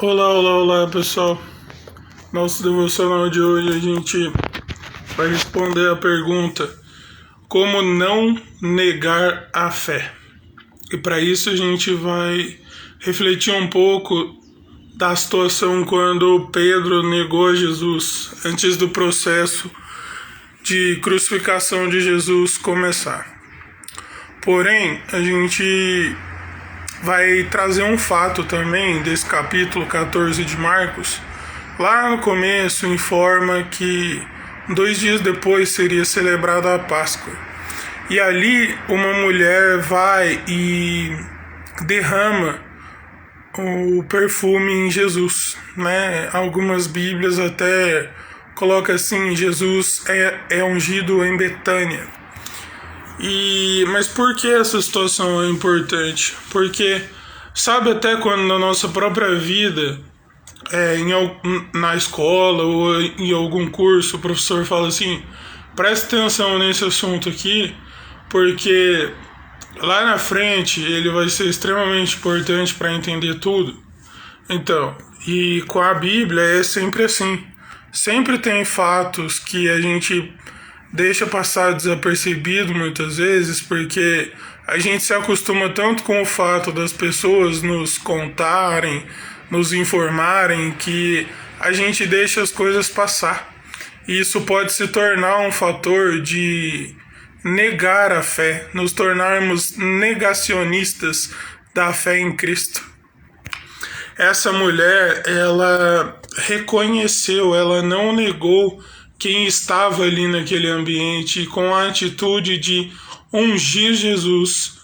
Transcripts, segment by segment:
Olá, olá, olá, pessoal. Nosso devocional de hoje a gente vai responder a pergunta: como não negar a fé? E para isso a gente vai refletir um pouco da situação quando Pedro negou a Jesus antes do processo de crucificação de Jesus começar. Porém, a gente vai trazer um fato também desse capítulo 14 de Marcos. Lá no começo informa que 2 dias depois seria celebrada a Páscoa. E ali uma mulher vai e derrama o perfume em Jesus, né? Algumas Bíblias até colocam assim: Jesus é ungido em Betânia. Mas por que essa situação é importante? Porque sabe, até quando na nossa própria vida, na escola ou em algum curso, o professor fala assim: preste atenção nesse assunto aqui, porque lá na frente ele vai ser extremamente importante para entender tudo. Então, e com a Bíblia é sempre assim. Sempre tem fatos que a gente deixa passar desapercebido muitas vezes, porque a gente se acostuma tanto com o fato das pessoas nos contarem, nos informarem, que a gente deixa as coisas passar. E isso pode se tornar um fator de negar a fé, nos tornarmos negacionistas da fé em Cristo. Essa mulher, ela reconheceu, ela não negou quem estava ali naquele ambiente, e com a atitude de ungir Jesus,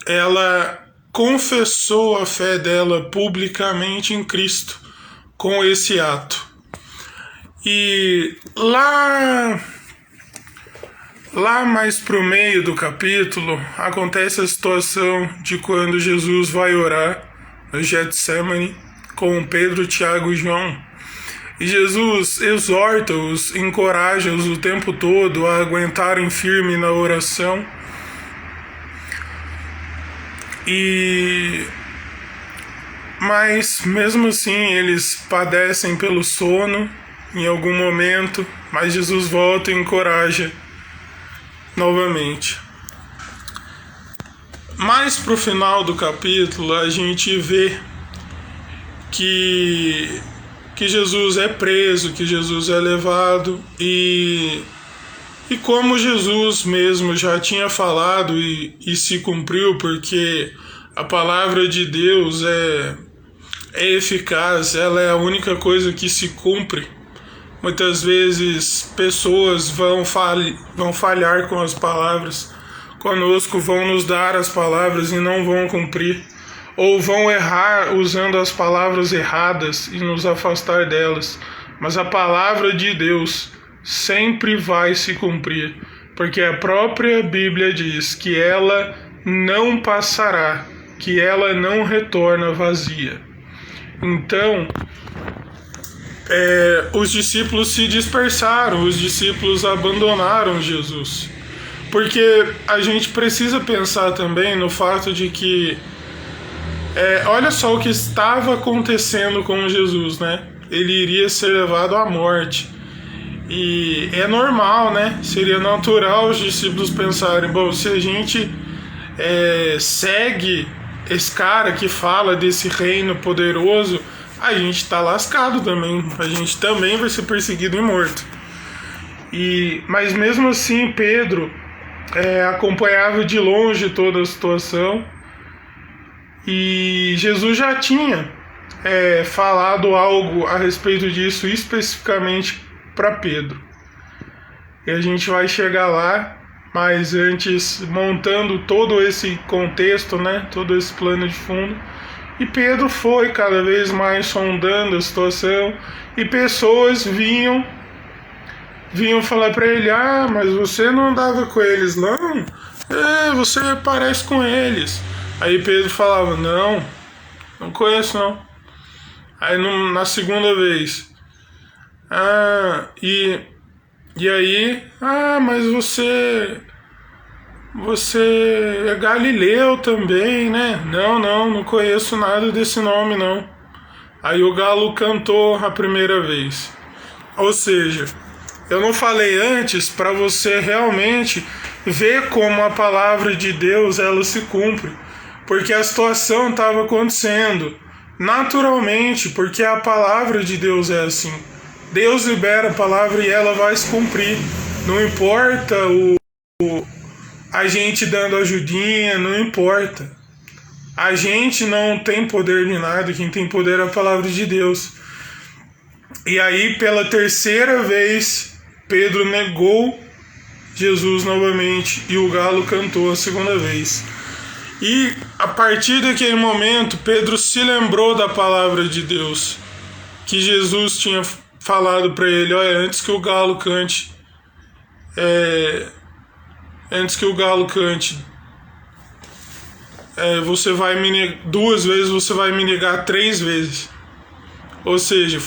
ela confessou a fé dela publicamente em Cristo com esse ato. E lá mais pro meio do capítulo acontece a situação de quando Jesus vai orar no Getsemane com Pedro, Tiago e João. E Jesus exorta-os, encoraja-os o tempo todo a aguentarem firme na oração. Mas mesmo assim eles padecem pelo sono em algum momento, mas Jesus volta e encoraja novamente. Mais pro final do capítulo a gente vê que Jesus é preso, que Jesus é levado, e como Jesus mesmo já tinha falado e se cumpriu, porque a palavra de Deus é eficaz, ela é a única coisa que se cumpre. Muitas vezes pessoas vão falhar com as palavras, conosco vão nos dar as palavras e não vão cumprir, ou vão errar usando as palavras erradas e nos afastar delas. Mas a palavra de Deus sempre vai se cumprir, porque a própria Bíblia diz que ela não passará, que ela não retorna vazia. Então, os discípulos se dispersaram, os discípulos abandonaram Jesus. Porque a gente precisa pensar também no fato de que olha só o que estava acontecendo com Jesus, né? Ele iria ser levado à morte. E é normal, né? Seria natural os discípulos pensarem: bom, se a gente segue esse cara que fala desse reino poderoso, a gente está lascado também. A gente também vai ser perseguido e morto. Mas mesmo assim, Pedro acompanhava de longe toda a situação. E Jesus já tinha falado algo a respeito disso especificamente para Pedro. E a gente vai chegar lá, mas antes montando todo esse contexto, né, todo esse plano de fundo. E Pedro foi cada vez mais sondando a situação, e pessoas vinham falar para ele: ah, mas você não andava com eles, não? Você parece com eles. Aí Pedro falava: não conheço não. Aí na segunda vez: e aí, mas você é Galileu também, né? Não conheço nada desse nome, não. Aí o galo cantou a primeira vez. Ou seja, eu não falei antes para você realmente ver como a palavra de Deus ela se cumpre, porque a situação estava acontecendo naturalmente, porque a palavra de Deus é assim. Deus libera a palavra e ela vai se cumprir. Não importa a gente dando ajudinha, não importa. A gente não tem poder de nada, quem tem poder é a palavra de Deus. E aí, pela terceira vez, Pedro negou Jesus novamente e o galo cantou a segunda vez. E a partir daquele momento, Pedro se lembrou da palavra de Deus, que Jesus tinha falado para ele: olha, antes que o galo cante, você vai me duas vezes, você vai me negar 3 vezes. Ou seja,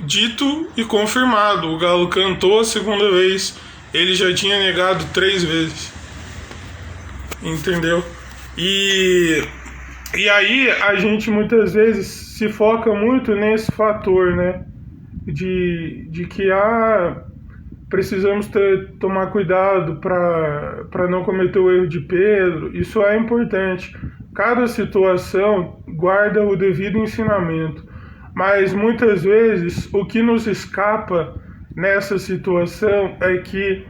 dito e confirmado, o galo cantou a segunda vez, ele já tinha negado 3 vezes. Entendeu? E aí a gente muitas vezes se foca muito nesse fator, né? De que precisamos tomar cuidado para não cometer o erro de Pedro. Isso é importante. Cada situação guarda o devido ensinamento. Mas muitas vezes o que nos escapa nessa situação é que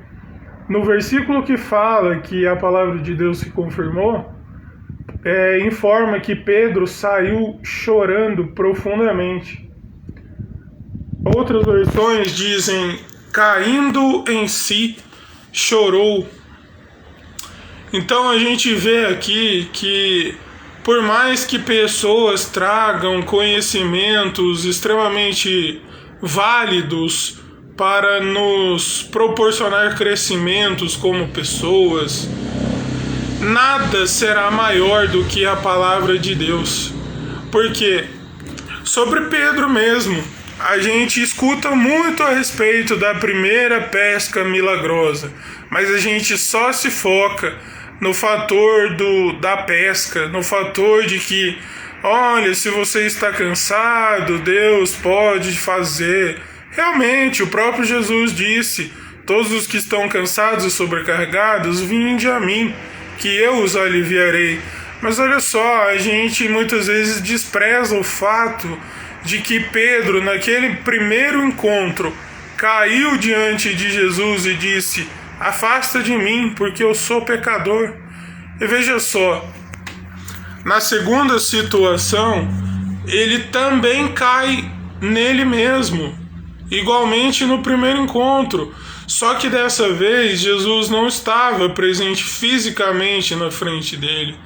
no versículo que fala que a palavra de Deus se confirmou, informa que Pedro saiu chorando profundamente. Outras versões dizem, caindo em si, chorou. Então a gente vê aqui que por mais que pessoas tragam conhecimentos extremamente válidos para nos proporcionar crescimentos como pessoas, nada será maior do que a palavra de Deus. Porque sobre Pedro mesmo, a gente escuta muito a respeito da primeira pesca milagrosa, mas a gente só se foca no fator da pesca, no fator de que, olha, se você está cansado, Deus pode fazer. Realmente, o próprio Jesus disse, todos os que estão cansados e sobrecarregados, vinde a mim, que eu os aliviarei. Mas olha só, a gente muitas vezes despreza o fato de que Pedro, naquele primeiro encontro, caiu diante de Jesus e disse, afasta de mim, porque eu sou pecador. E veja só, na segunda situação, ele também cai nele mesmo, igualmente no primeiro encontro. Só que dessa vez, Jesus não estava presente fisicamente na frente dele,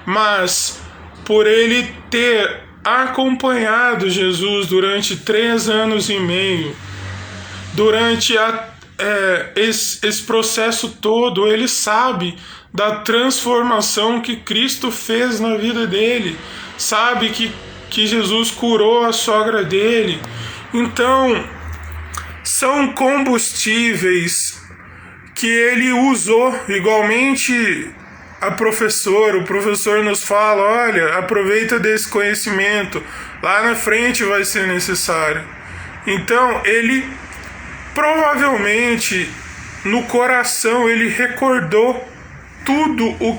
mas por ele ter acompanhado Jesus durante 3 anos e meio, durante esse processo todo, ele sabe da transformação que Cristo fez na vida dele, sabe que Jesus curou a sogra dele. Então, são combustíveis que ele usou, igualmente o professor nos fala, olha, aproveita desse conhecimento, lá na frente vai ser necessário. Então, ele provavelmente, no coração, ele recordou tudo o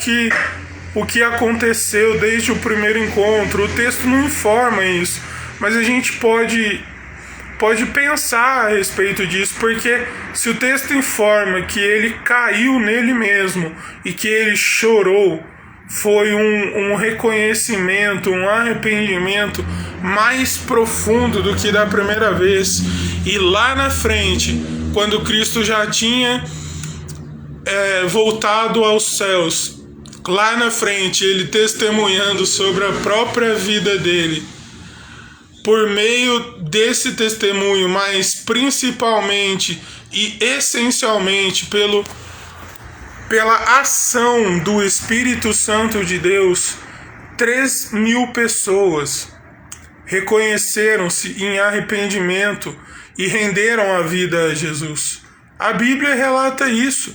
que aconteceu desde o primeiro encontro. O texto não informa isso, mas a gente pode pensar a respeito disso, porque se o texto informa que ele caiu nele mesmo e que ele chorou, foi um reconhecimento, um arrependimento mais profundo do que da primeira vez. E lá na frente, quando Cristo já tinha voltado aos céus, lá na frente, ele testemunhando sobre a própria vida dele, por meio desse testemunho, mas principalmente e essencialmente pela ação do Espírito Santo de Deus, 3.000 pessoas reconheceram-se em arrependimento e renderam a vida a Jesus. A Bíblia relata isso.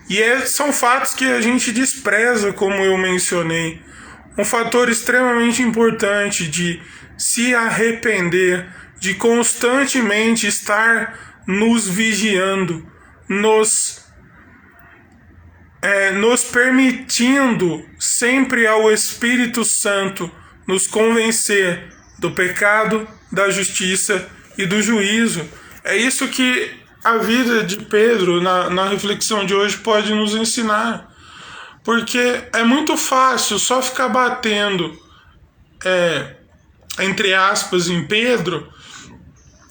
E são fatos que a gente despreza, como eu mencionei. um fator extremamente importante de se arrepender, de constantemente estar nos vigiando, nos permitindo sempre ao Espírito Santo nos convencer do pecado, da justiça e do juízo. É isso que a vida de Pedro, na reflexão de hoje, pode nos ensinar. Porque é muito fácil só ficar batendo, entre aspas, em Pedro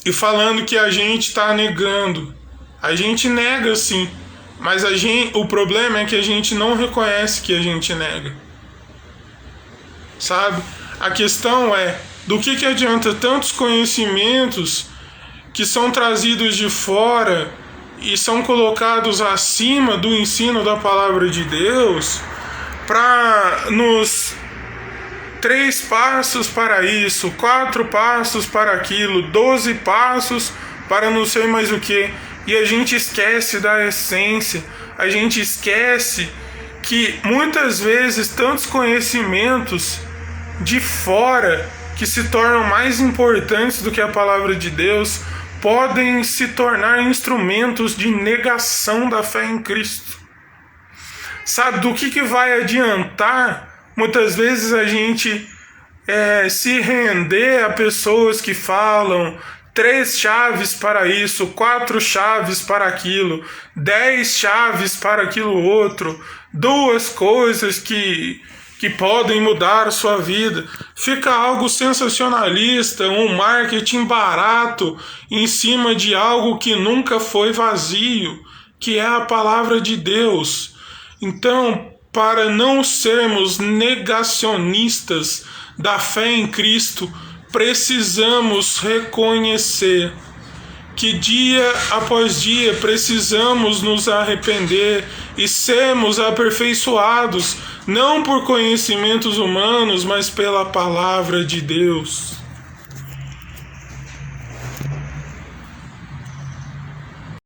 e falando que a gente está negando. A gente nega sim, mas o problema é que a gente não reconhece que a gente nega. Sabe? A questão é, do que adianta tantos conhecimentos que são trazidos de fora e são colocados acima do ensino da palavra de Deus para nos 3 passos para isso, 4 passos para aquilo, 12 passos para não sei mais o que, e a gente esquece da essência, a gente esquece que muitas vezes tantos conhecimentos de fora que se tornam mais importantes do que a palavra de Deus podem se tornar instrumentos de negação da fé em Cristo. Sabe, do que vai adiantar muitas vezes a gente se render a pessoas que falam 3 chaves para isso, 4 chaves para aquilo, 10 chaves para aquilo outro, 2 coisas que podem mudar a sua vida. Fica algo sensacionalista, um marketing barato em cima de algo que nunca foi vazio, que é a palavra de Deus. Então, para não sermos negacionistas da fé em Cristo, precisamos reconhecer que dia após dia precisamos nos arrepender e sermos aperfeiçoados, não por conhecimentos humanos, mas pela palavra de Deus.